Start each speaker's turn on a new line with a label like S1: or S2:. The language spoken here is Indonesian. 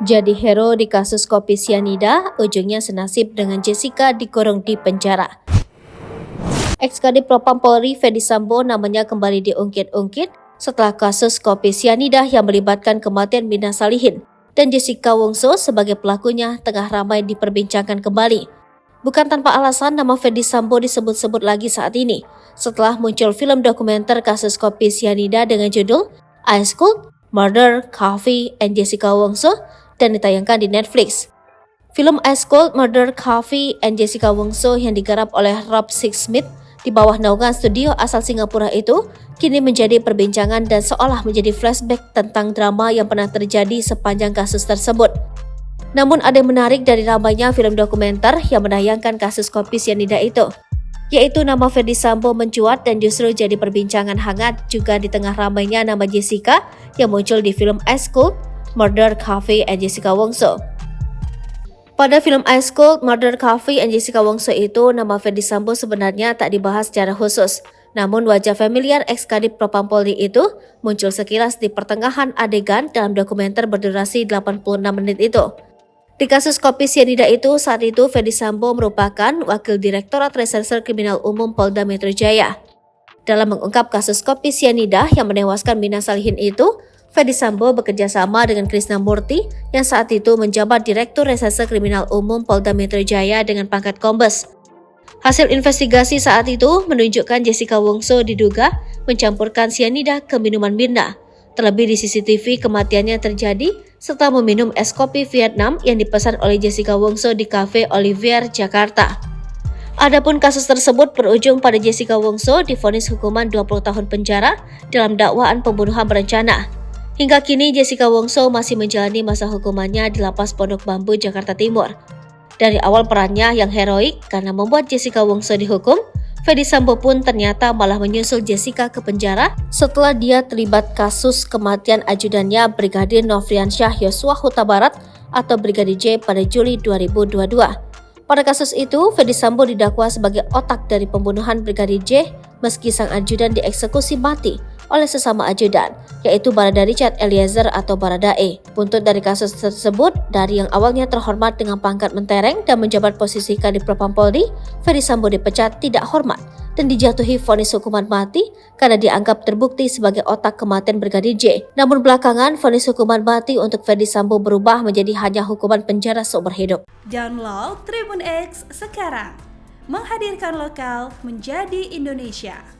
S1: Jadi hero di kasus kopi sianida, ujungnya senasib dengan Jessica dikurung di penjara. Ex-Kadif Propam Polri Ferdy Sambo namanya kembali diungkit-ungkit setelah kasus kopi sianida yang melibatkan kematian Mirna Salihin dan Jessica Wongso sebagai pelakunya tengah ramai diperbincangkan kembali. Bukan tanpa alasan nama Ferdy Sambo disebut-sebut lagi saat ini setelah muncul film dokumenter kasus kopi sianida dengan judul Ice Cold, Murder, Coffee, and Jessica Wongso dan ditayangkan di Netflix. Film Ice Cold, Murder, Coffee, and Jessica Wongso yang digarap oleh Rob Sixsmith di bawah naungan studio asal Singapura itu kini menjadi perbincangan dan seolah menjadi flashback tentang drama yang pernah terjadi sepanjang kasus tersebut. Namun ada yang menarik dari ramainya film dokumenter yang menayangkan kasus kopi sianida itu, yaitu nama Ferdy Sambo mencuat dan justru jadi perbincangan hangat juga di tengah ramainya nama Jessica yang muncul di film Ice Cold, Murder, Coffee, and Jessica Wongso. Pada film Ice Cold, Murder, Coffee, and Jessica Wongso itu, nama Ferdy Sambo sebenarnya tak dibahas secara khusus. Namun wajah familiar ex-Kadif Propam Polri itu muncul sekilas di pertengahan adegan dalam dokumenter berdurasi 86 menit itu. Di kasus kopi sianida itu, saat itu Ferdy Sambo merupakan Wakil Direktorat Reserse Kriminal Umum Polda Metro Jaya. Dalam mengungkap kasus kopi sianida yang menewaskan Mirna Salihin itu, Ferdy Sambo bekerja sama dengan Krishna Murthy yang saat itu menjabat Direktur Reserse Kriminal Umum Polda Metro Jaya dengan pangkat Kombes. Hasil investigasi saat itu menunjukkan Jessica Wongso diduga mencampurkan sianida ke minuman Mirna. Terlebih di CCTV kematiannya terjadi setelah meminum es kopi Vietnam yang dipesan oleh Jessica Wongso di Cafe Olivier, Jakarta. Adapun kasus tersebut berujung pada Jessica Wongso divonis hukuman 20 tahun penjara dalam dakwaan pembunuhan berencana. Hingga kini Jessica Wongso masih menjalani masa hukumannya di Lapas Pondok Bambu, Jakarta Timur. Dari awal perannya yang heroik karena membuat Jessica Wongso dihukum, Ferdy Sambo pun ternyata malah menyusul Jessica ke penjara setelah dia terlibat kasus kematian ajudannya Brigadir Nofriansyah Yosua Huta Barat atau Brigadir J pada Juli 2022. Pada kasus itu, Ferdy Sambo didakwa sebagai otak dari pembunuhan Brigadir J meski sang ajudan dieksekusi mati oleh sesama ajudan, yaitu Barada Richard Eliezer atau Baradae. Buntut dari kasus tersebut, dari yang awalnya terhormat dengan pangkat mentereng dan menjabat posisi Kadif Propam Polri, Ferdy Sambo dipecat tidak hormat dan dijatuhi vonis hukuman mati karena dianggap terbukti sebagai otak kematian Brigadir J. Namun belakangan, vonis hukuman mati untuk Ferdy Sambo berubah menjadi hanya hukuman penjara seumur hidup.
S2: Download Tribun X sekarang, menghadirkan lokal menjadi Indonesia.